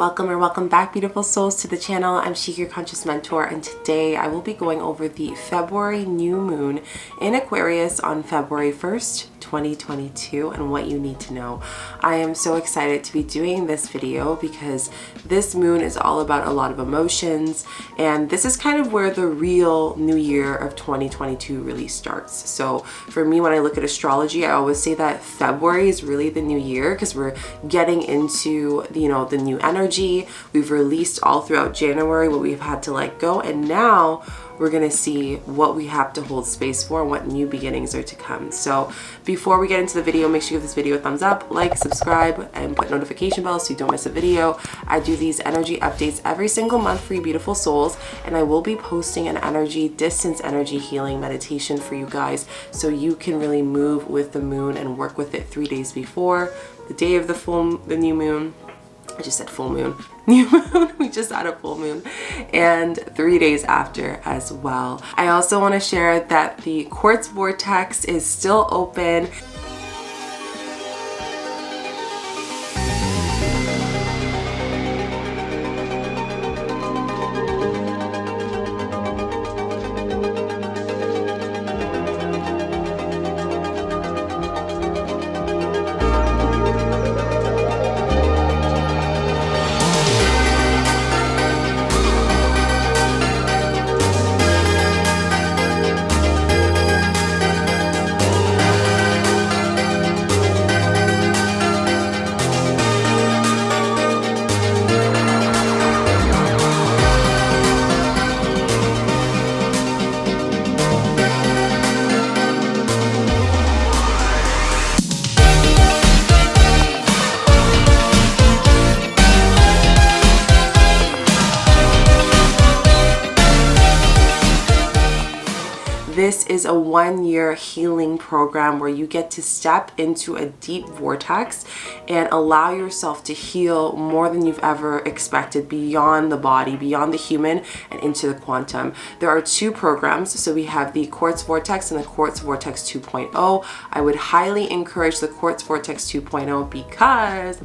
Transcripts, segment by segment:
Welcome or welcome back, beautiful souls, to the channel. I'm Chica, your conscious mentor, and today I will be going over the February new moon in Aquarius on February 1st, 2022, and what you need to know. I am so excited to be doing this video because this moon is all about a lot of emotions, and this is kind of where the real new year of 2022 really starts. So for me, when I look at astrology, I always say that February is really the new year because we're getting into, the new energy. We've released all throughout January what we've had to let go, and now we're gonna see what we have to hold space for and what new beginnings are to come. So before we get into the video, make sure you give this video a thumbs up, like, subscribe, and put notification bells so you don't miss a video. I do these energy updates every single month for you beautiful souls, and I will be posting an distance energy healing meditation for you guys so you can really move with the moon and work with it 3 days before the day of the new moon. I just said full moon. New moon, we just had a full moon, and 3 days after as well. I also want to share that the quartz vortex is still open. This is a 1-year healing program where you get to step into a deep vortex and allow yourself to heal more than you've ever expected, beyond the body, beyond the human, and into the quantum. There are 2 programs. So we have the Quartz Vortex and the Quartz Vortex 2.0. I would highly encourage the Quartz Vortex 2.0 because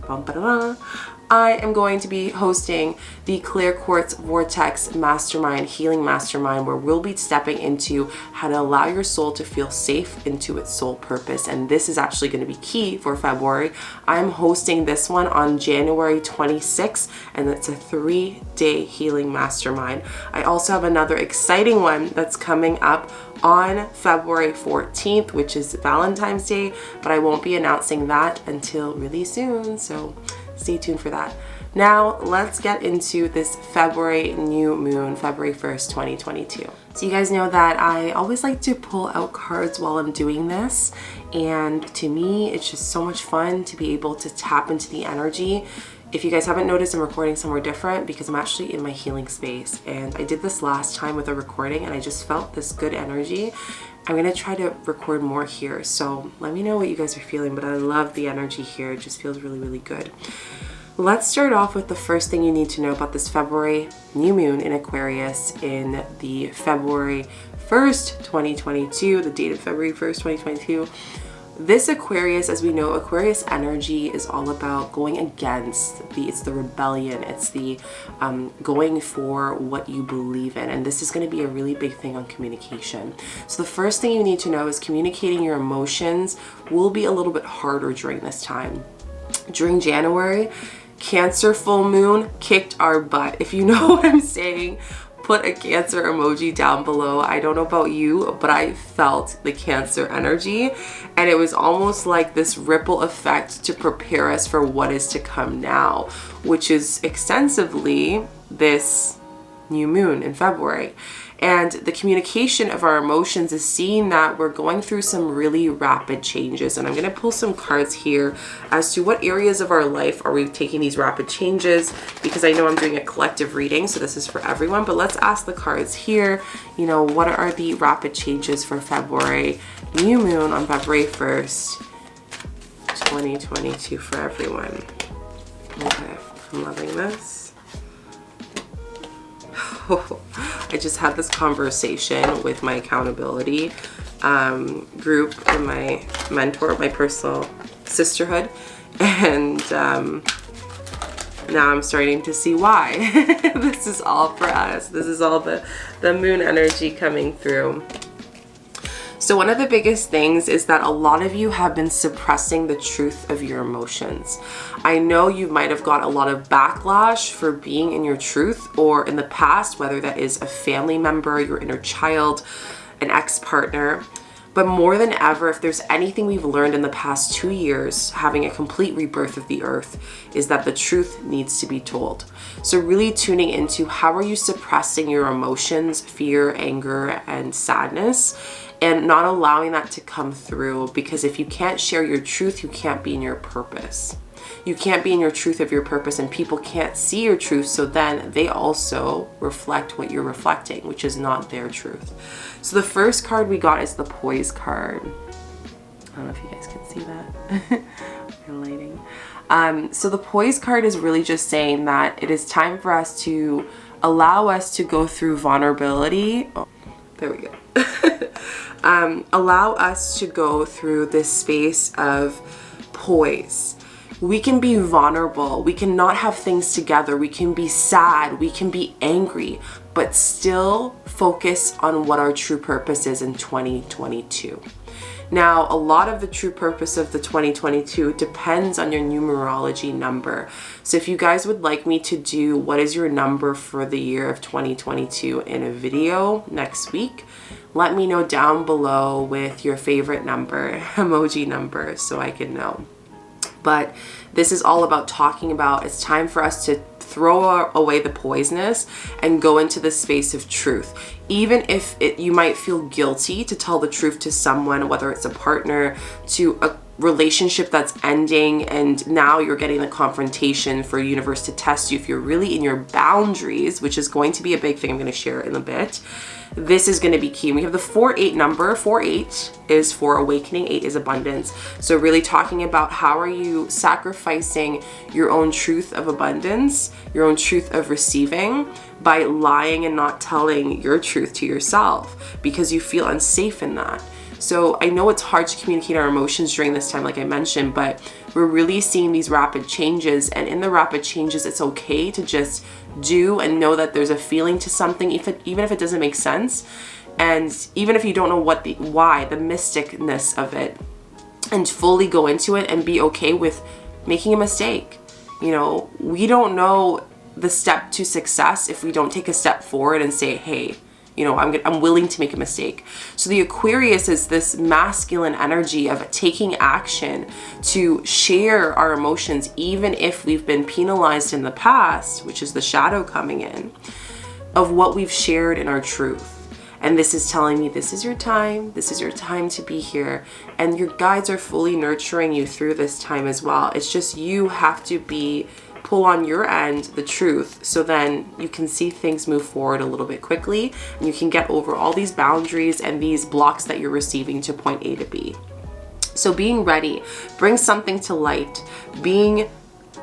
I am going to be hosting the Clear Quartz Vortex Mastermind, Healing Mastermind, where we'll be stepping into how to allow your soul to feel safe into its soul purpose. And this is actually going to be key for February. I'm hosting this one on January 26th, and it's a 3-day healing mastermind. I also have another exciting one that's coming up on February 14th, which is Valentine's Day, but I won't be announcing that until really soon. So stay tuned for that. Now let's get into this February new moon, February 1st, 2022. So you guys know that I always like to pull out cards while I'm doing this. And to me, it's just so much fun to be able to tap into the energy. If you guys haven't noticed, I'm recording somewhere different because I'm actually in my healing space. And I did this last time with a recording and I just felt this good energy. I'm gonna try to record more here, so let me know what you guys are feeling, but I love the energy here. It just feels really, really good. Let's start off with the first thing you need to know about this February new moon in Aquarius in the February 1st, 2022, the date of February 1st, 2022. This Aquarius, as we know, Aquarius energy is all about going against it's the rebellion, it's the going for what you believe in, and this is going to be a really big thing on communication. So the first thing you need to know is communicating your emotions will be a little bit harder during this time. During January, Cancer full moon kicked our butt. If you know what I'm saying, put a Cancer emoji down below. I don't know about you, but I felt the Cancer energy, and it was almost like this ripple effect to prepare us for what is to come now, which is extensively this new moon in February. And the communication of our emotions is seeing that we're going through some really rapid changes. And I'm going to pull some cards here as to what areas of our life are we taking these rapid changes, because I know I'm doing a collective reading, so this is for everyone. But let's ask the cards here, what are the rapid changes for February new moon on February 1st, 2022 for everyone. Okay, I'm loving this. I just had this conversation with my accountability group and my mentor, my personal sisterhood, and Now I'm starting to see why. This is all for us. This is all the moon energy coming through. So one of the biggest things is that a lot of you have been suppressing the truth of your emotions. I know you might have got a lot of backlash for being in your truth, or in the past, whether that is a family member, your inner child, an ex-partner. But more than ever, if there's anything we've learned in the past 2 years, having a complete rebirth of the earth, is that the truth needs to be told. So really tuning into how are you suppressing your emotions, fear, anger, and sadness, and not allowing that to come through, because if you can't share your truth, you can't be in your purpose. You can't be in your truth of your purpose, and people can't see your truth, so then they also reflect what you're reflecting, which is not their truth. So the first card we got is the Poise card. I don't know if you guys can see that. Your lighting. So the Poise card is really just saying that it is time for us to allow us to go through vulnerability. Oh, there we go. Allow us to go through this space of poise. We can be vulnerable. We cannot have things together. We can be sad. We can be angry, but still focus on what our true purpose is in 2022. Now, a lot of the true purpose of the 2022 depends on your numerology number. So if you guys would like me to do what is your number for the year of 2022 in a video next week, let me know down below with your favorite number, emoji number, so I can know. But this is all about talking about it's time for us to throw away the poisonous and go into the space of truth. Even if you might feel guilty to tell the truth to someone, whether it's a partner, to a relationship that's ending, and now you're getting the confrontation for universe to test you if you're really in your boundaries, which is going to be a big thing I'm going to share in a bit. This is going to be key. We have the 4-8 number. 4-8 is for awakening, 8 is abundance. So really talking about how are you sacrificing your own truth of abundance, your own truth of receiving, by lying and not telling your truth to yourself because you feel unsafe in that. So I know it's hard to communicate our emotions during this time, like I mentioned, but we're really seeing these rapid changes, and in the rapid changes, it's okay to just do and know that there's a feeling to something, even if it doesn't make sense, and even if you don't know why, the mysticness of it, and fully go into it and be okay with making a mistake. You know, we don't know the step to success if we don't take a step forward and say, hey, you know, I'm willing to make a mistake. So the Aquarius is this masculine energy of taking action to share our emotions, even if we've been penalized in the past, which is the shadow coming in, of what we've shared in our truth. And this is telling me this is your time to be here. And your guides are fully nurturing you through this time as well. It's just you have to pull on your end the truth, so then you can see things move forward a little bit quickly, and you can get over all these boundaries and these blocks that you're receiving to point A to B. So being ready, bring something to light, being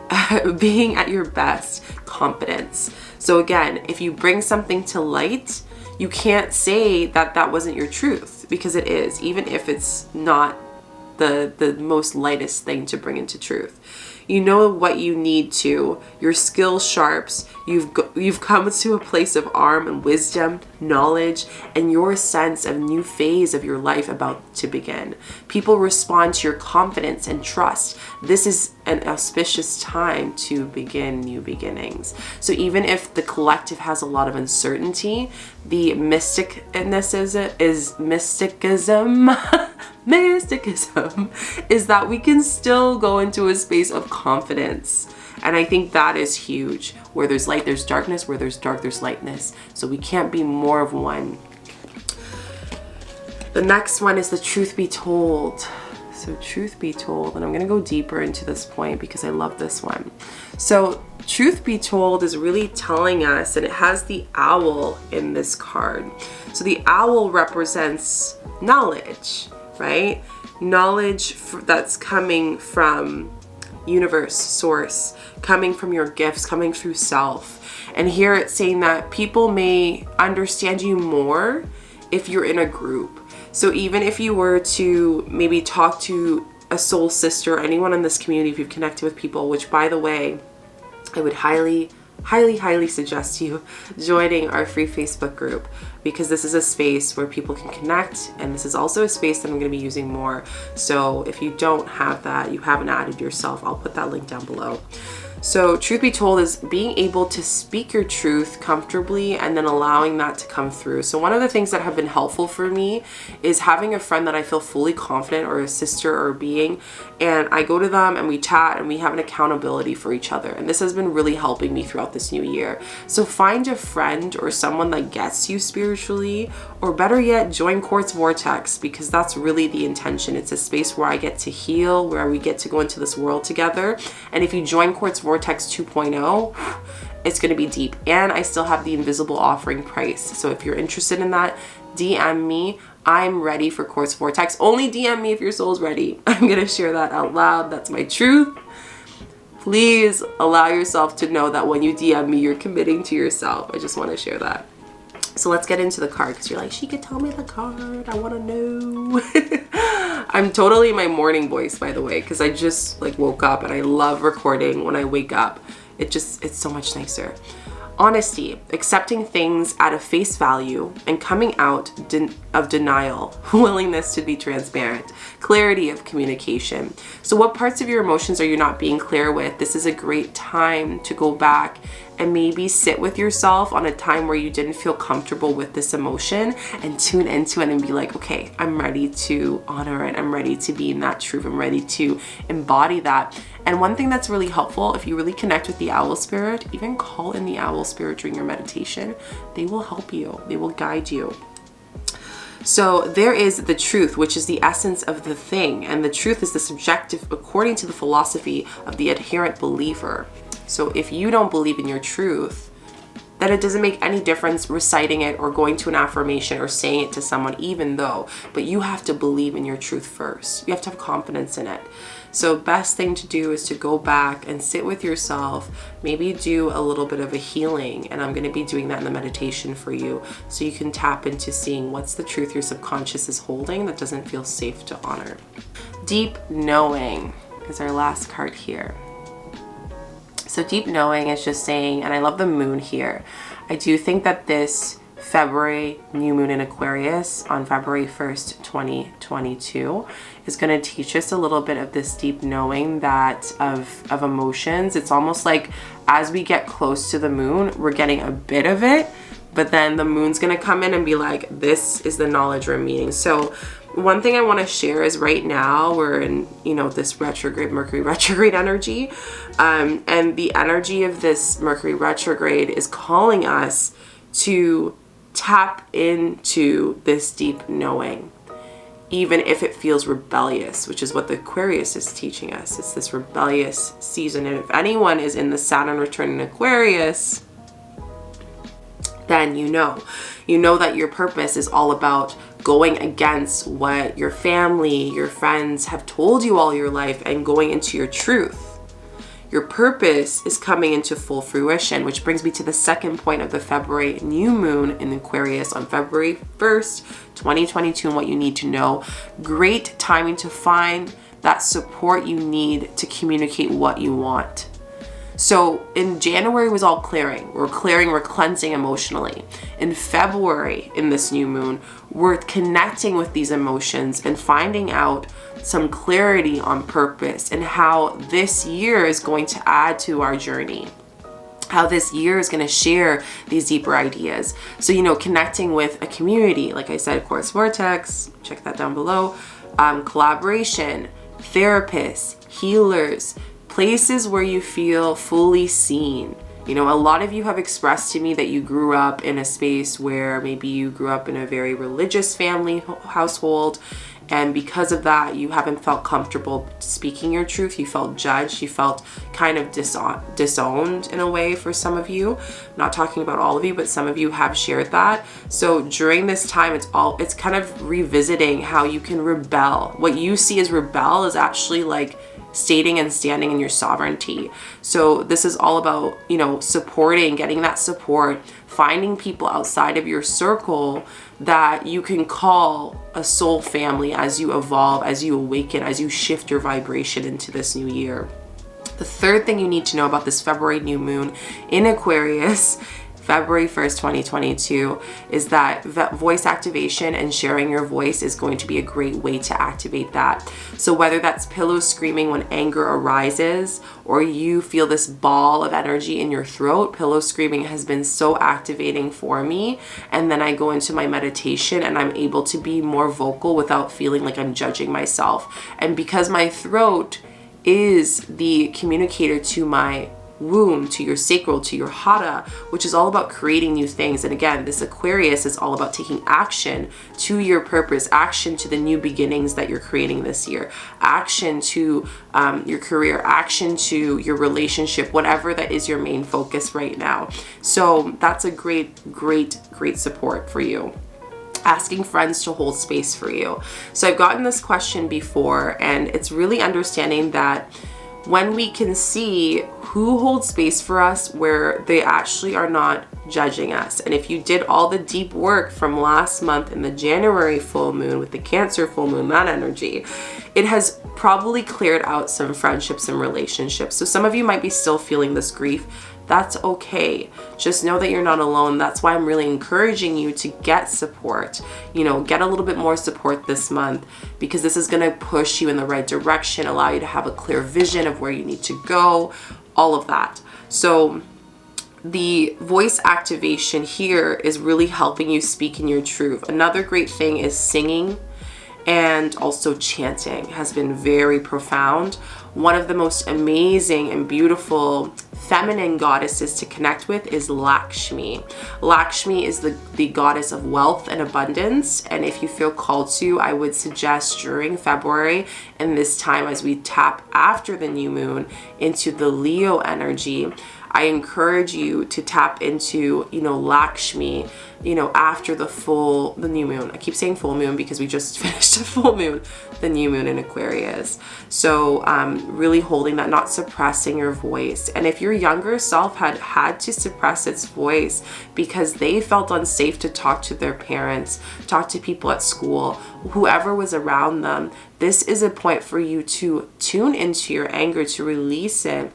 at your best, confidence. So again, if you bring something to light, you can't say that that wasn't your truth, because it is, even if it's not the most lightest thing to bring into truth. You know what you need to, your skill sharps, you've come to a place of arm and wisdom, knowledge, and your sense of new phase of your life about to begin. People respond to your confidence and trust. This is an auspicious time to begin new beginnings. So even if the collective has a lot of uncertainty, the mysticism is that we can still go into a space of confidence. And I think that is huge. Where there's light, there's darkness. Where there's dark, there's lightness. So we can't be more of one. The next one is the truth be told. So truth be told, and I'm going to go deeper into this point because I love this one. So truth be told is really telling us, and it has the owl in this card. So the owl represents knowledge, right? Knowledge that's coming from universe, source, coming from your gifts, coming through self. And here it's saying that people may understand you more if you're in a group. So even if you were to maybe talk to a soul sister, anyone in this community, if you've connected with people, which by the way, I would highly suggest you joining our free Facebook group, because this is a space where people can connect, and this is also a space that I'm going to be using more. So if you don't have that, you haven't added yourself, I'll put that link down below. So truth be told is being able to speak your truth comfortably and then allowing that to come through. So one of the things that have been helpful for me is having a friend that I feel fully confident, or a sister or a being, and I go to them and we chat and we have an accountability for each other. And this has been really helping me throughout this new year. So find a friend or someone that gets you spiritually, or better yet, join Quartz Vortex, because that's really the intention. It's a space where I get to heal, where we get to go into this world together. And if you join Quartz Vortex 2.0, it's going to be deep. And I still have the invisible offering price. So if you're interested in that, DM me. I'm ready for Quartz Vortex. Only DM me if your soul's ready. I'm going to share that out loud. That's my truth. Please allow yourself to know that when you DM me, you're committing to yourself. I just want to share that. So let's get into the card, because you're like, Shika, tell me the card. I want to know. I'm totally in my morning voice, by the way, because I just like woke up, and I love recording when I wake up. It's so much nicer. Honesty, accepting things at a face value and coming out of denial, willingness to be transparent, clarity of communication. So what parts of your emotions are you not being clear with? This is a great time to go back and maybe sit with yourself on a time where you didn't feel comfortable with this emotion, and tune into it and be like, okay, I'm ready to honor it. I'm ready to be in that truth. I'm ready to embody that. And one thing that's really helpful, if you really connect with the owl spirit, even call in the owl spirit during your meditation. They will help you. They will guide you. So there is the truth, which is the essence of the thing. And the truth is the subjective, according to the philosophy of the adherent believer. So if you don't believe in your truth, then it doesn't make any difference reciting it or going to an affirmation or saying it to someone, even though, but you have to believe in your truth first. You have to have confidence in it. So best thing to do is to go back and sit with yourself, maybe do a little bit of a healing. And I'm going to be doing that in the meditation for you, so you can tap into seeing what's the truth your subconscious is holding that doesn't feel safe to honor. Deep knowing is our last card here. So deep knowing is just saying, and I love the moon here. I do think that this February new moon in Aquarius on February 1st, 2022 is going to teach us a little bit of this deep knowing that of emotions. It's almost like as we get close to the moon, we're getting a bit of it, but then the moon's going to come in and be like, this is the knowledge we're meeting. So one thing I want to share is right now we're in, this retrograde, Mercury retrograde energy. And the energy of this Mercury retrograde is calling us to tap into this deep knowing, even if it feels rebellious, which is what the Aquarius is teaching us. It's this rebellious season. And if anyone is in the Saturn return in Aquarius, then you know that your purpose is all about going against what your family, your friends have told you all your life, and going into your truth. Your purpose is coming into full fruition, which brings me to the second point of the February new moon in Aquarius on February 1st, 2022, and what you need to know. Great timing to find that support you need to communicate what you want. So in January was all clearing. We're clearing, we're cleansing emotionally. In February, in this new moon, we're connecting with these emotions and finding out some clarity on purpose and how this year is going to add to our journey. How this year is going to share these deeper ideas. So, connecting with a community, like I said, Quartz Vortex, check that down below, collaboration, therapists, healers, places where you feel fully seen. A lot of you have expressed to me that you grew up in a space where maybe you grew up in a very religious family household, and because of that, you haven't felt comfortable speaking your truth. You felt judged. You felt kind of disowned in a way for some of you. I'm not talking about all of you, but some of you have shared that. So during this time, it's kind of revisiting how you can rebel. What you see as rebel is actually like stating and standing in your sovereignty. So this is all about, supporting, getting that support, finding people outside of your circle that you can call a soul family as you evolve, as you awaken, as you shift your vibration into this new year. The third thing you need to know about this February new moon in Aquarius, February 1st, 2022, is that voice activation and sharing your voice is going to be a great way to activate that. So whether that's pillow screaming when anger arises, or you feel this ball of energy in your throat, pillow screaming has been so activating for me. And then I go into my meditation and I'm able to be more vocal without feeling like I'm judging myself. And because my throat is the communicator to my womb, to your sacral, to your hara, which is all about creating new things. And again, this Aquarius is all about taking action to your purpose, action to the new beginnings that you're creating this year, action to your career, action to your relationship, whatever that is your main focus right now. So that's a great support for you. Asking friends to hold space for you. So I've gotten this question before, and it's really understanding that when we can see who holds space for us where they actually are not judging us. And if you did all the deep work from last month in the January full moon with the Cancer full moon, that energy, it has probably cleared out some friendships and relationships. So some of you might be still feeling this grief. That's okay. Just know that you're not alone. That's why I'm really encouraging you to get support. You know, get a little bit more support this month, because this is going to push you in the right direction, allow you to have a clear vision of where you need to go, all of that. So the voice activation here is really helping you speak in your truth. Another great thing is singing, and also chanting has been very profound. One of the most amazing and beautiful feminine goddesses to connect with is Lakshmi. Lakshmi is the goddess of wealth and abundance. And if you feel called to, I would suggest during February and this time as we tap after the new moon into the Leo energy, I encourage you to tap into, Lakshmi, after the new moon. I keep saying full moon because we just finished a full moon, the new moon in Aquarius. So really holding that, not suppressing your voice. And if your younger self had to suppress its voice because they felt unsafe to talk to their parents, talk to people at school, whoever was around them, this is a point for you to tune into your anger, to release it,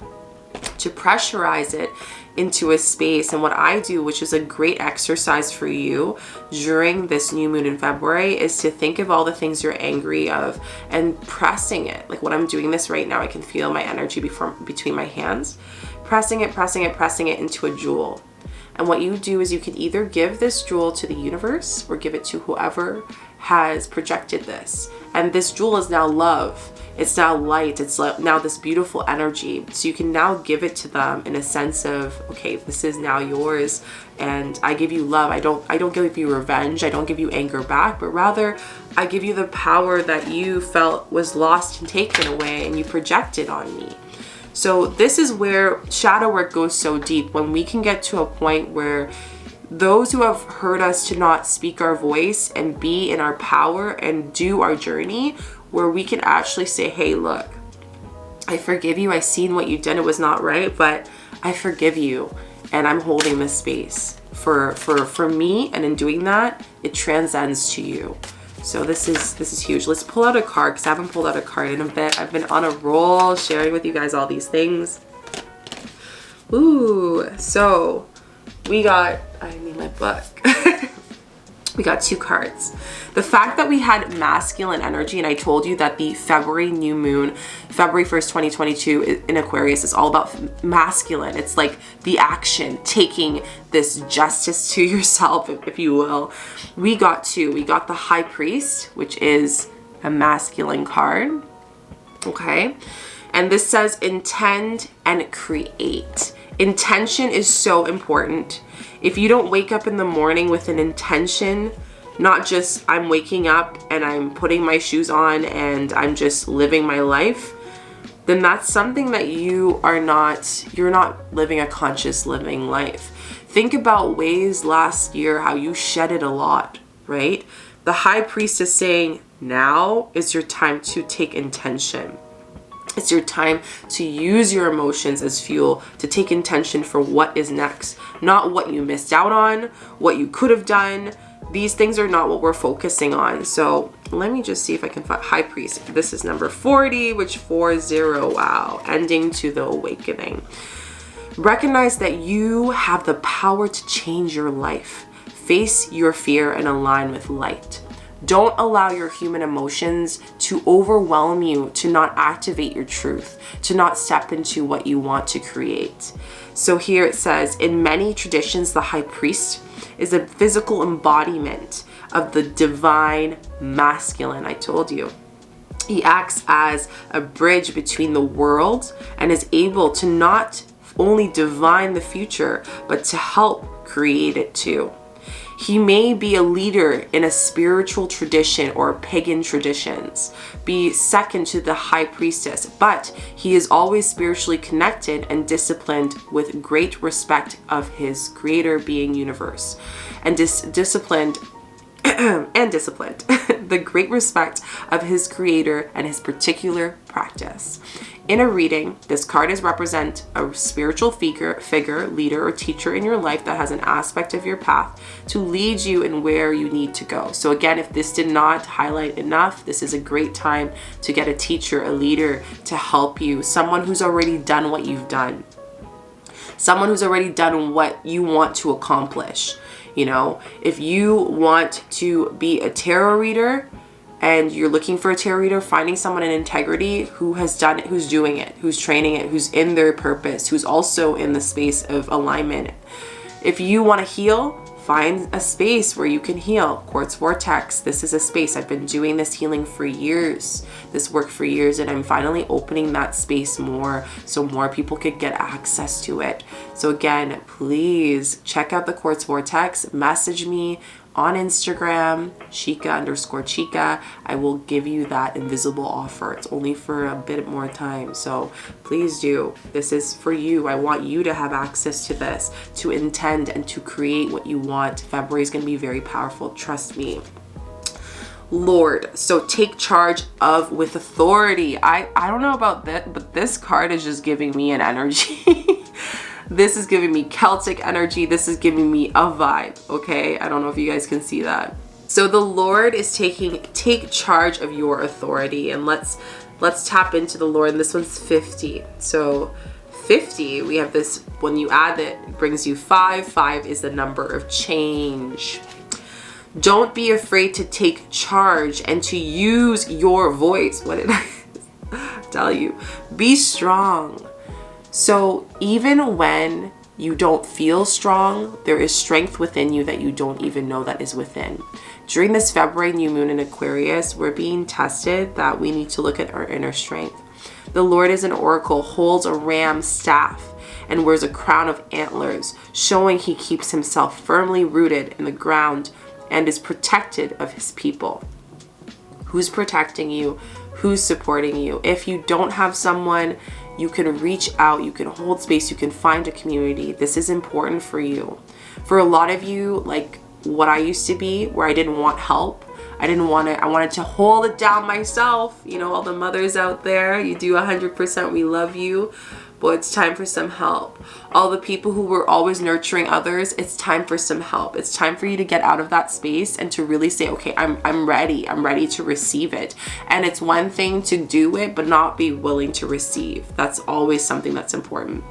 to pressurize it into a space. And what I do, which is a great exercise for you during this new moon in February, is to think of all the things you're angry of and pressing it. Like when I'm doing this right now, I can feel my energy between my hands, pressing it into a jewel. And what you do is you can either give this jewel to the universe or give it to whoever has projected this. And this jewel is now love. It's now light. It's now this beautiful energy. So you can now give it to them in a sense of, okay, this is now yours, and I give you love. I don't give you revenge. I don't give you anger back, but rather I give you the power that you felt was lost and taken away, and you projected on me. So this is where shadow work goes so deep, when we can get to a point where those who have hurt us to not speak our voice and be in our power and do our journey, where we can actually say, hey, look, I forgive you. I seen what you did. It was not right, but I forgive you. And I'm holding this space for me. And in doing that, it transcends to you. So this is huge. Let's pull out a card, because I haven't pulled out a card in a bit. I've been on a roll sharing with you guys all these things. Ooh, so we got, I need my book. We got two cards. The fact that we had masculine energy, and I told you that the February new moon, February 1st, 2022 in Aquarius is all about masculine. It's like the action, taking this justice to yourself, if you will. We got two. We got the High Priest, which is a masculine card. Okay. And this says intend and create. Intention is so important. If you don't wake up in the morning with an intention, not just I'm waking up and I'm putting my shoes on and I'm just living my life, then that's something that you're not living a conscious living life. Think about ways last year how you shedded a lot, right? The High Priest is saying now is your time to take intention. It's your time to use your emotions as fuel to take intention for what is next, not what you missed out on, what you could have done. These things are not what we're focusing on. So let me just see if I can find High Priest. This is number 40, which 40, wow, ending to the awakening. Recognize that you have the power to change your life. Face your fear and align with light. Don't allow your human emotions to overwhelm you, to not activate your truth, to not step into what you want to create. So here it says, in many traditions, the high priest is a physical embodiment of the divine masculine. I told you. He acts as a bridge between the world and is able to not only divine the future, but to help create it too. He may be a leader in a spiritual tradition or pagan traditions, be second to the high priestess, but he is always spiritually connected and disciplined with great respect of his creator being universe, and disciplined the great respect of his creator and his particular practice. In a reading, this card is represent a spiritual figure, leader, or teacher in your life that has an aspect of your path to lead you in where you need to go. So again, if this did not highlight enough, this is a great time to get a teacher, a leader to help you, someone who's already done what you've done, someone who's already done what you want to accomplish. You know, if you want to be a tarot reader and you're looking for a tarot reader, finding someone in integrity who has done it, who's doing it, who's training it, who's in their purpose, who's also in the space of alignment. If you want to heal, find a space where you can heal. Quartz Vortex, this is a space. I've been doing this healing for years, this work for years, and I'm finally opening that space more so more people could get access to it. So again, please check out the Quartz Vortex. Message me on Instagram, Chica_Chica. I will give you that invisible offer. It's only for a bit more time, so please do. This is for you. I want you to have access to this, to intend and to create what you want. February is going to be very powerful. Trust me. Lord, so take charge of with authority. I don't know about that, but this card is just giving me an energy. This is giving me Celtic energy. This is giving me a vibe, okay? I don't know if you guys can see that. So the Lord is take charge of your authority, and let's tap into the Lord. And this one's 50. So 50, we have this, when you add it, it brings you 5. 5 is the number of change. Don't be afraid to take charge and to use your voice. What did I tell you? Be strong. So even when you don't feel strong, there is strength within you that you don't even know that is within. During this February new moon in Aquarius, we're being tested that we need to look at our inner strength. The Lord is an oracle, holds a ram staff, and wears a crown of antlers, showing he keeps himself firmly rooted in the ground and is protected of his people. Who's protecting you? Who's supporting you? If you don't have someone, you can reach out, you can hold space, you can find a community. This is important for you. For a lot of you, like what I used to be, where I didn't want help, I wanted to hold it down myself. You know, all the mothers out there, you do 100%, we love you, but it's time for some help. All the people who were always nurturing others, it's time for some help. It's time for you to get out of that space and to really say, okay, I'm ready to receive it. And it's one thing to do it, but not be willing to receive. That's always something that's important.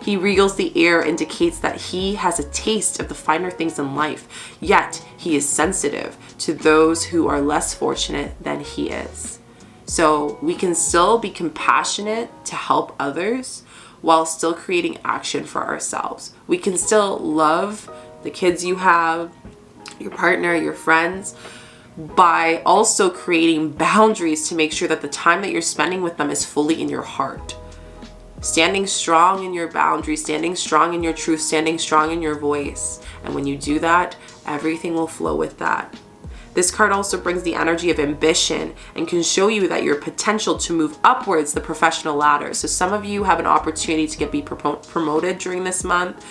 He regals the air, indicates that he has a taste of the finer things in life, yet he is sensitive to those who are less fortunate than he is. So we can still be compassionate to help others while still creating action for ourselves. We can still love the kids you have, your partner, your friends, by also creating boundaries to make sure that the time that you're spending with them is fully in your heart. Standing strong in your boundaries, standing strong in your truth, standing strong in your voice. And when you do that, everything will flow with that. This card also brings the energy of ambition and can show you that your potential to move upwards the professional ladder. So some of you have an opportunity to be promoted during this month.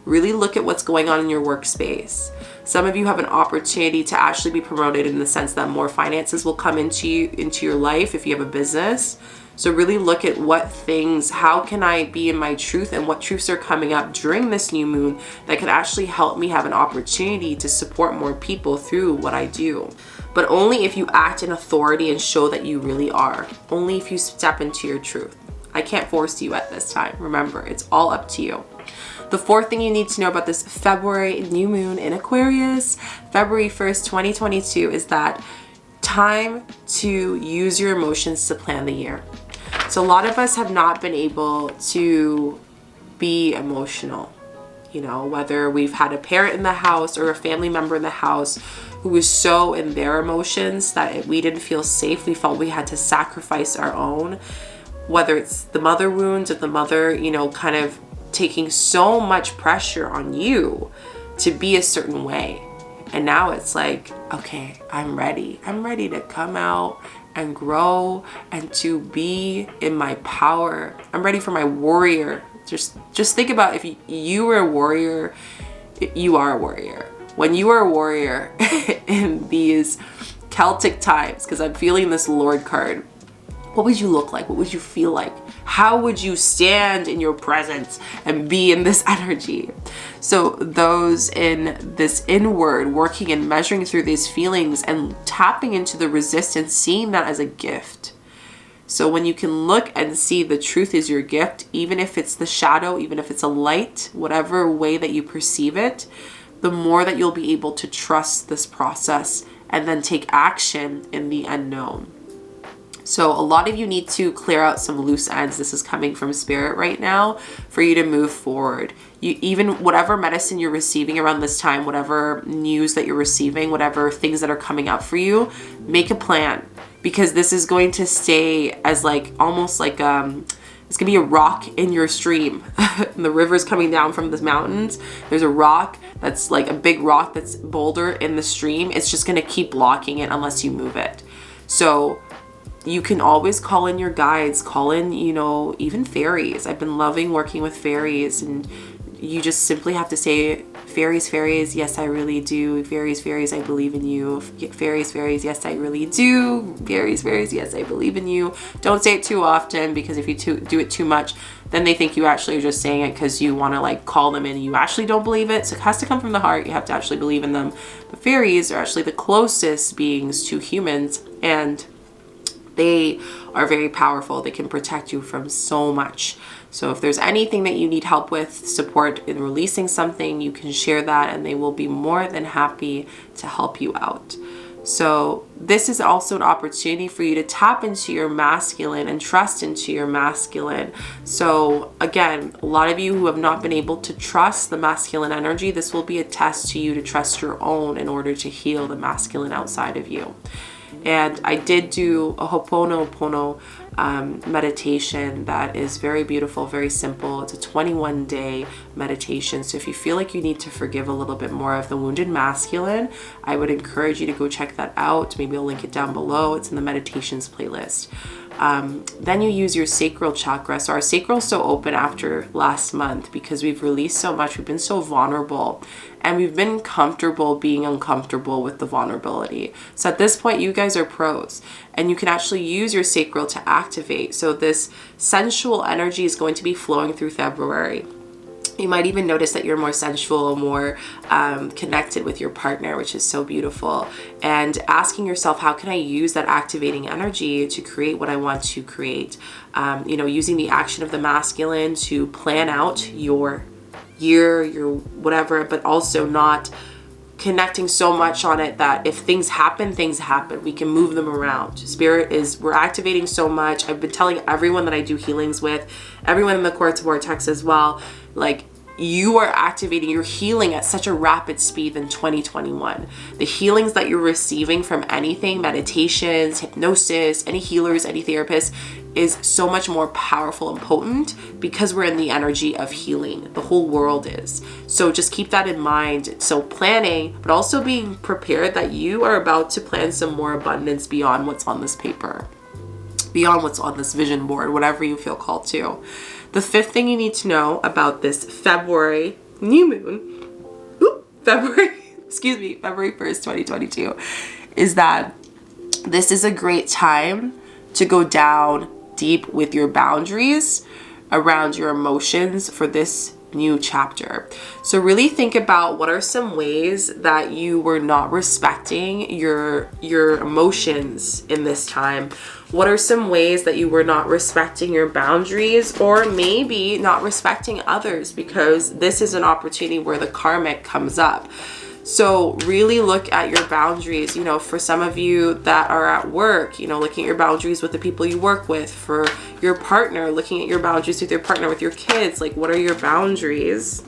Really look at what's going on in your workspace. Some of you have an opportunity to actually be promoted in the sense that more finances will come into your life if you have a business. So really look at what things, how can I be in my truth, and what truths are coming up during this new moon that could actually help me have an opportunity to support more people through what I do. but only if you act in authority and show that you really are. Only if you step into your truth. I can't force you at this time. Remember, it's all up to you. The fourth thing you need to know about this February new moon in Aquarius, February 1st, 2022, is that time to use your emotions to plan the year. So a lot of us have not been able to be emotional, you know, whether we've had a parent in the house or a family member in the house who was so in their emotions that we didn't feel safe. We felt we had to sacrifice our own, whether it's the mother wounds or the mother, you know, kind of taking so much pressure on you to be a certain way. And now it's like, okay, I'm ready. I'm ready to come out and grow and to be in my power. I'm ready for my warrior. Just think about, if you were a warrior, you are a warrior. When you are a warrior in these Celtic times, because I'm feeling this Lord card, what would you look like? What would you feel like? How would you stand in your presence and be in this energy? So those in this inward, working and measuring through these feelings and tapping into the resistance, seeing that as a gift. So when you can look and see the truth is your gift, even if it's the shadow, even if it's a light, whatever way that you perceive it, the more that you'll be able to trust this process and then take action in the unknown. So a lot of you need to clear out some loose ends. This is coming from spirit right now for you to move forward. You, even whatever medicine you're receiving around this time, whatever news that you're receiving, whatever things that are coming up for you, make a plan, because this is going to stay as like almost like it's gonna be a rock in your stream. The river's coming down from the mountains. There's a rock that's like a big rock that's boulder in the stream. It's just gonna keep blocking it unless you move it. So you can always call in your guides, call in, you know, even fairies. I've been loving working with fairies, and you just simply have to say, fairies, fairies, yes, I really do. Fairies, fairies, I believe in you. Fairies, fairies, yes, I really do. Fairies, fairies, yes, I believe in you. Don't say it too often, because if you do it too much, then they think you actually are just saying it because you want to like call them in and you actually don't believe it. So it has to come from the heart. You have to actually believe in them. The fairies are actually the closest beings to humans, and they are very powerful. They can protect you from so much. So if there's anything that you need help with, support in releasing something, you can share that and they will be more than happy to help you out. So this is also an opportunity for you to tap into your masculine and trust into your masculine. So again, a lot of you who have not been able to trust the masculine energy, this will be a test to you to trust your own in order to heal the masculine outside of you. And I did do a Ho'oponopono meditation that is very beautiful, very simple. It's a 21-day meditation. So if you feel like you need to forgive a little bit more of the wounded masculine, I would encourage you to go check that out. Maybe I'll link it down below. It's in the meditations playlist. Then you use your sacral chakra. So our sacral is so open after last month because we've released so much. We've been so vulnerable and we've been comfortable being uncomfortable with the vulnerability. So at this point, you guys are pros and you can actually use your sacral to activate. So this sensual energy is going to be flowing through February. You might even notice that you're more sensual, more connected with your partner, which is so beautiful. And asking yourself, how can I use that activating energy to create what I want to create? Using the action of the masculine to plan out your year, your whatever, but also not connecting so much on it that if things happen, we can move them around. Spirit is, we're activating so much. I've been telling everyone that I do healings with, everyone in the quartz vortex as well, like you are activating, you're healing at such a rapid speed than 2021. The healings that you're receiving from anything, meditations, hypnosis, any healers, any therapists, is so much more powerful and potent because we're in the energy of healing. The whole world is. So just keep that in mind. So planning, but also being prepared that you are about to plan some more abundance beyond what's on this paper, beyond what's on this vision board, whatever you feel called to. The fifth thing you need to know about this February new moon, February 1st, 2022, is that this is a great time to go down deep with your boundaries around your emotions for this new chapter. So really think about what are some ways that you were not respecting your emotions in this time. What are some ways that you were not respecting your boundaries, or maybe not respecting others, because this is an opportunity where the karmic comes up. So really look at your boundaries, you know, for some of you that are at work, you know, looking at your boundaries with the people you work with, for your partner, looking at your boundaries with your partner, with your kids, like what are your boundaries?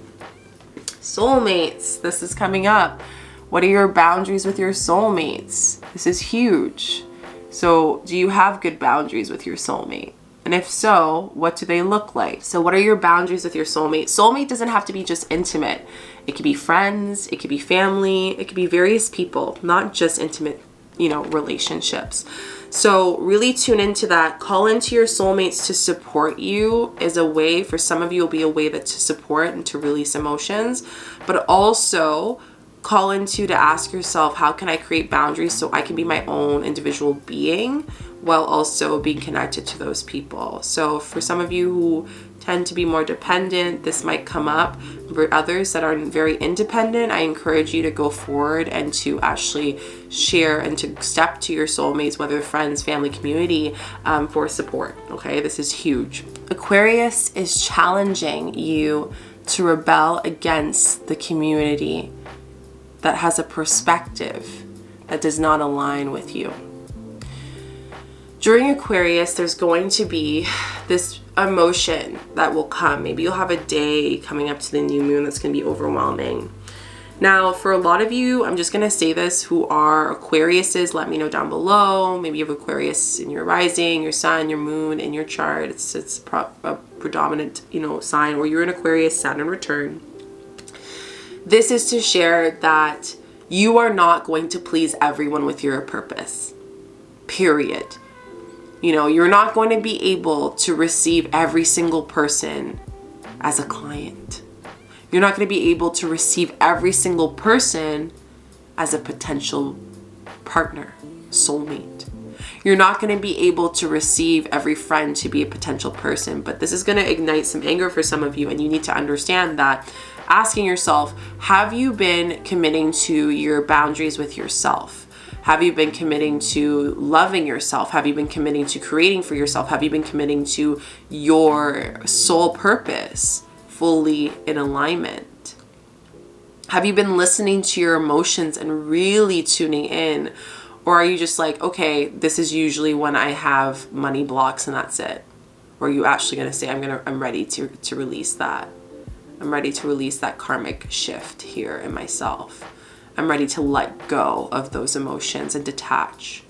Soulmates, this is coming up. What are your boundaries with your soulmates? This is huge. So do you have good boundaries with your soulmate? And if so, what do they look like? So what are your boundaries with your soulmate? Soulmate doesn't have to be just intimate. It could be friends, it could be family, it could be various people, not just intimate, you know, relationships. So really tune into that. Call into your soulmates to support you is a way. For some of you, will be a way that to support and to release emotions, but also call into to ask yourself, how can I create boundaries so I can be my own individual being while also being connected to those people? So for some of you who tend to be more dependent, this might come up. For others that are very independent, I encourage you to go forward and to actually share and to step to your soulmates, whether friends, family, community, for support. Okay, this is huge. Aquarius is challenging you to rebel against the community that has a perspective that does not align with you. During Aquarius, there's going to be this emotion that will come. Maybe you'll have a day coming up to the new moon that's going to be overwhelming. Now, for a lot of you, I'm just going to say this, who are Aquariuses, let me know down below. Maybe you have Aquarius in your rising, your sun, your moon, in your chart. It's a predominant, you know, sign, or you're an Aquarius, Saturn return. This is to share that you are not going to please everyone with your purpose, period. You know, you're not going to be able to receive every single person as a client. You're not going to be able to receive every single person as a potential partner, soulmate. You're not going to be able to receive every friend to be a potential person, but this is going to ignite some anger for some of you, and you need to understand that. Asking yourself, have you been committing to your boundaries with yourself? Have you been committing to loving yourself? Have you been committing to creating for yourself? Have you been committing to your soul purpose fully in alignment? Have you been listening to your emotions and really tuning in? Or are you just like, okay, this is usually when I have money blocks and that's it? Or are you actually going to say, I'm ready to release that? I'm ready to release that karmic shift here in myself. I'm ready to let go of those emotions and detach.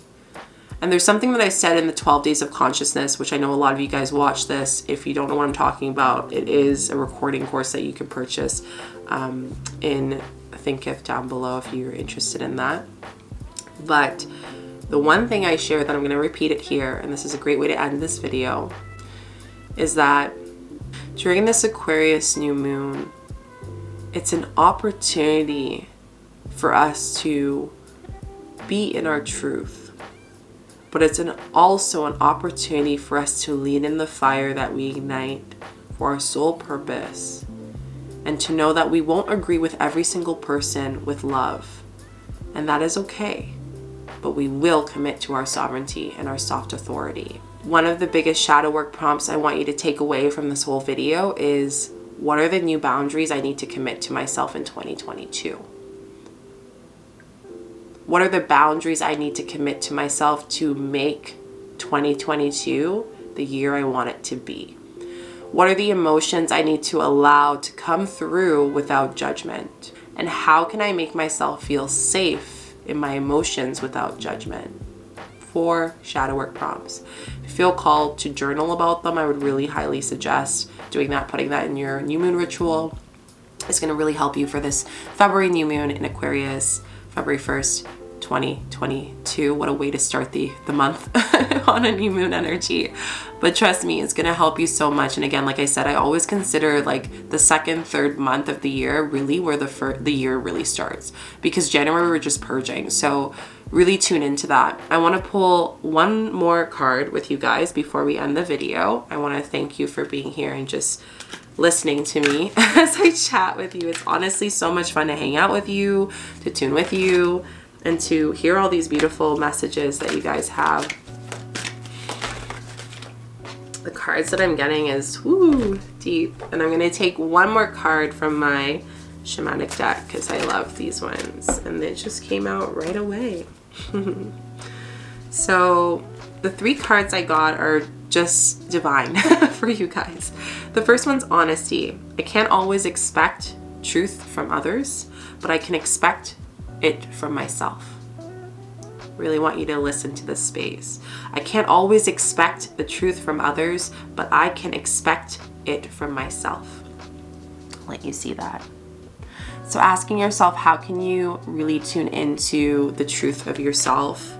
And there's something that I said in the 12 Days of Consciousness, which I know a lot of you guys watch this. If you don't know what I'm talking about, it is a recording course that you can purchase in Thinketh down below if you're interested in that. But the one thing I shared that I'm going to repeat it here, and this is a great way to end this video, is that during this Aquarius new moon, it's an opportunity for us to be in our truth, but it's also an opportunity for us to lead in the fire that we ignite for our soul purpose, and to know that we won't agree with every single person with love, and that is okay, but we will commit to our sovereignty and our soft authority. One of the biggest shadow work prompts I want you to take away from this whole video is, what are the new boundaries I need to commit to myself in 2022? What are the boundaries I need to commit to myself to make 2022 the year I want it to be? What are the emotions I need to allow to come through without judgment? And how can I make myself feel safe in my emotions without judgment? 4 shadow work prompts. If you feel called to journal about them, I would really highly suggest doing that, putting that in your new moon ritual. It's going to really help you for this February new moon in Aquarius, February 1st, 2022. What a way to start the month on a new moon energy. But trust me, it's going to help you so much. And again, like I said, I always consider like the second, third month of the year really where the year really starts, because January we're just purging. So really tune into that. I want to pull one more card with you guys before we end the video. I want to thank you for being here and just listening to me as I chat with you. It's honestly so much fun to hang out with you, to tune with you, and to hear all these beautiful messages that you guys have. The cards that I'm getting is deep. And I'm going to take one more card from my shamanic deck because I love these ones. And it just came out right away. So the 3 cards I got are just divine for you guys. The first one's honesty. I can't always expect truth from others, but I can expect it from myself. Really want you to listen to this space. I can't always expect the truth from others, but I can expect it from myself. Let you see that. So asking yourself, how can you really tune into the truth of yourself?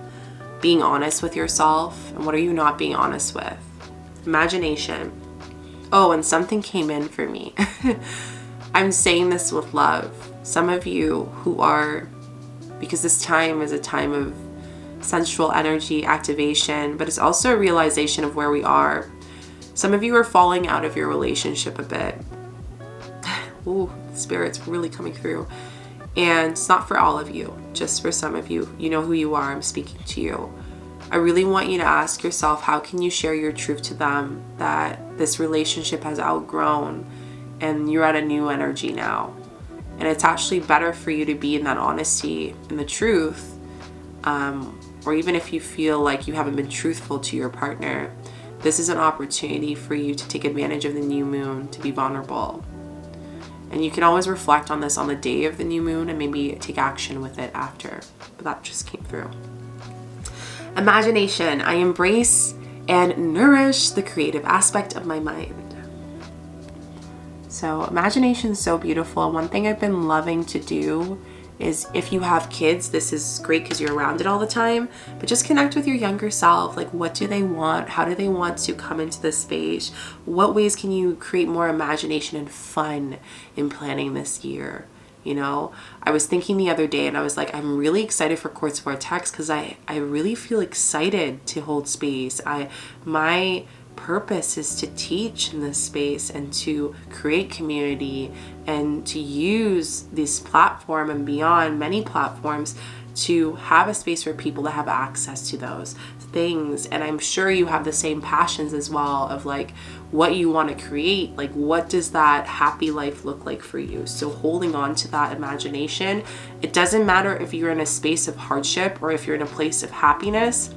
Being honest with yourself, and what are you not being honest with? Imagination. Oh, and something came in for me. I'm saying this with love. Some of you who are, because this time is a time of sensual energy activation, but it's also a realization of where we are. Some of you are falling out of your relationship a bit. Ooh, Spirit's really coming through. And it's not for all of you, just for some of you. You know who you are. I'm speaking to you. I really want you to ask yourself, how can you share your truth to them that this relationship has outgrown and you're at a new energy now? And it's actually better for you to be in that honesty and the truth, or even if you feel like you haven't been truthful to your partner, this is an opportunity for you to take advantage of the new moon, to be vulnerable. And you can always reflect on this on the day of the new moon and maybe take action with it after. But that just came through. Imagination. I embrace and nourish the creative aspect of my mind. So imagination is so beautiful. One thing I've been loving to do is, if you have kids, this is great because you're around it all the time, but just connect with your younger self. Like, what do they want? How do they want to come into this space? What ways can you create more imagination and fun in planning this year? You know, I was thinking the other day and I was like, I'm really excited for Quartz Vortex because I really feel excited to hold space. My purpose is to teach in this space and to create community and to use this platform and beyond, many platforms, to have a space for people to have access to those things. And I'm sure you have the same passions as well of like what you want to create. Like, what does that happy life look like for you? So holding on to that imagination. It doesn't matter if you're in a space of hardship or if you're in a place of happiness.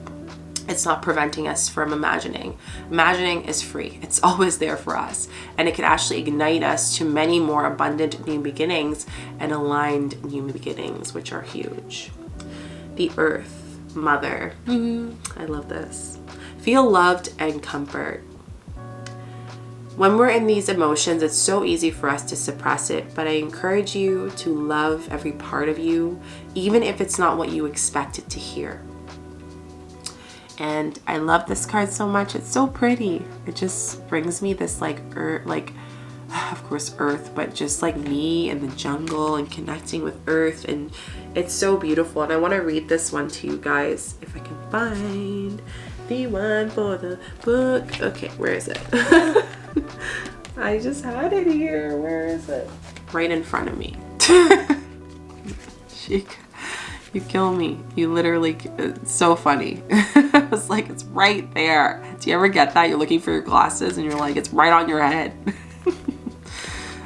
It's not preventing us from imagining. Imagining is free. It's always there for us. And it can actually ignite us to many more abundant new beginnings and aligned new beginnings, which are huge. The Earth Mother. I love this. Feel loved and comfort. When we're in these emotions, it's so easy for us to suppress it, but I encourage you to love every part of you, even if it's not what you expect it to hear. And I love this card so much. It's so pretty. It just brings me this like earth, like of course earth, but just like me in the jungle and connecting with earth. And it's so beautiful. And I want to read this one to you guys if I can find the one for the book. Okay, where is it? I just had it here. Where is it? Right in front of me. Chica. You kill me. You literally, it's so funny. I was like, it's right there. Do you ever get that? You're looking for your glasses and you're like, it's right on your head.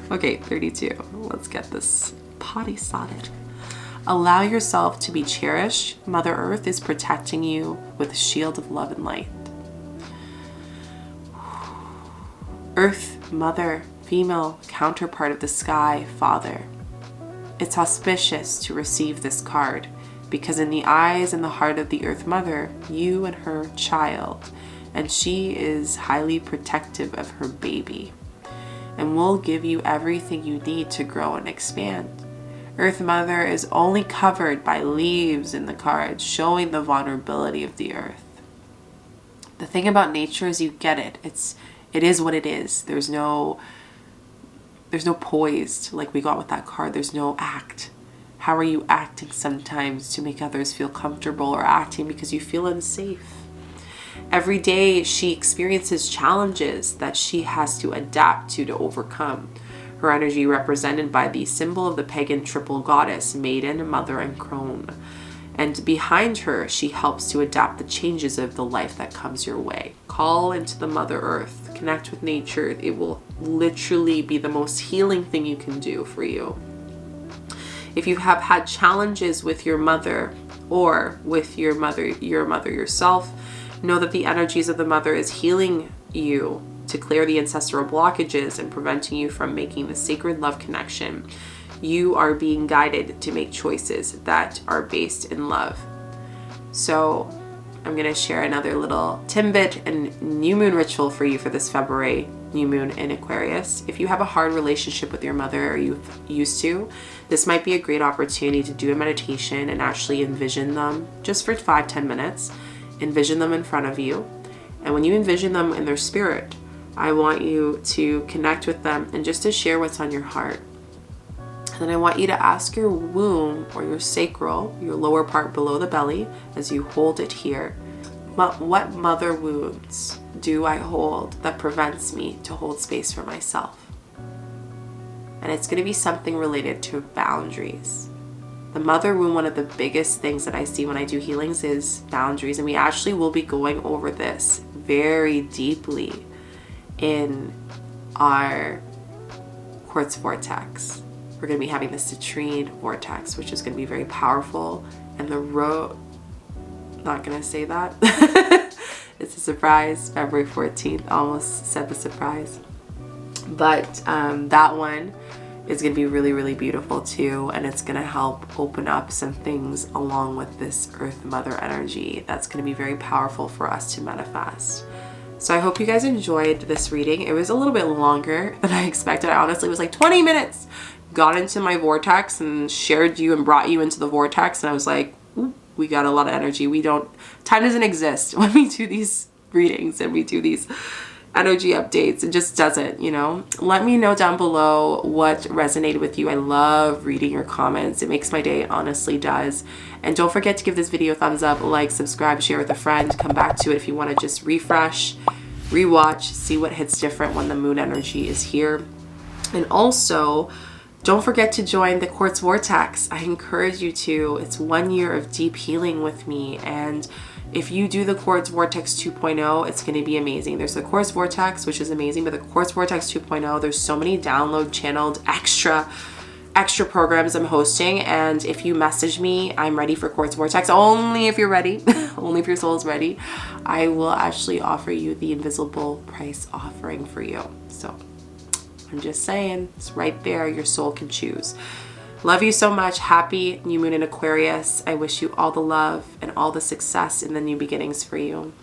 Okay, 32. Let's get this potty sodded. Allow yourself to be cherished. Mother Earth is protecting you with a shield of love and light. Earth, Mother, female counterpart of the sky, Father. It's auspicious to receive this card because in the eyes and the heart of the Earth Mother, you and her child, and she is highly protective of her baby and will give you everything you need to grow and expand. Earth Mother is only covered by leaves in the cards, showing the vulnerability of the earth. The thing about nature is you get it. It is what it is. There's no poised like we got with that card. There's no act. How are you acting sometimes to make others feel comfortable, or acting because you feel unsafe? Every day she experiences challenges that she has to adapt to overcome. Her energy represented by the symbol of the pagan triple goddess, maiden, mother, and crone. And behind her, she helps to adapt the changes of the life that comes your way. Call into the Mother Earth, connect with nature. It will literally be the most healing thing you can do for you. If you have had challenges with your mother or with your mother yourself, know that the energies of the mother is healing you to clear the ancestral blockages and preventing you from making the sacred love connection. You are being guided to make choices that are based in love. So I'm going to share another little tidbit and new moon ritual for you for this February new moon in Aquarius. If you have a hard relationship with your mother, or you used to, this might be a great opportunity to do a meditation and actually envision them just for 5-10 minutes. Envision them in front of you. And when you envision them in their spirit, I want you to connect with them and just to share what's on your heart. And then I want you to ask your womb or your sacral, your lower part below the belly, as you hold it here, what mother wounds do I hold that prevents me to hold space for myself? And it's going to be something related to boundaries. The mother wound, one of the biggest things that I see when I do healings is boundaries. And we actually will be going over this very deeply in our quartz vortex. We're going to be having the citrine vortex, which is going to be very powerful. And the not going to say that. It's a surprise. February 14th, almost said the surprise. But that one is going to be really, really beautiful too. And it's going to help open up some things along with this Earth Mother energy. That's going to be very powerful for us to manifest. So I hope you guys enjoyed this reading. It was a little bit longer than I expected. I honestly was like 20 minutes. Got into my vortex and shared you and brought you into the vortex. And I was like, ooh, we got a lot of energy. Time doesn't exist when we do these readings and we do these energy updates. It just doesn't, you know. Let me know down below what resonated with you. I love reading your comments. It makes my day, it honestly does. And don't forget to give this video a thumbs up, like, subscribe, share with a friend. Come back to it if you want to just refresh, rewatch, see what hits different when the moon energy is here. And also, don't forget to join the Quartz Vortex. I encourage you to. It's 1 year of deep healing with me. And if you do the Quartz Vortex 2.0, it's going to be amazing. There's the Quartz Vortex, which is amazing, but the Quartz Vortex 2.0, there's so many download channeled extra programs I'm hosting. And if you message me, I'm ready for Quartz Vortex, only if you're ready, only if your soul is ready, I will actually offer you the invisible price offering for you. So I'm just saying, it's right there. Your soul can choose. Love you so much. Happy new moon in Aquarius. I wish you all the love and all the success in the new beginnings for you.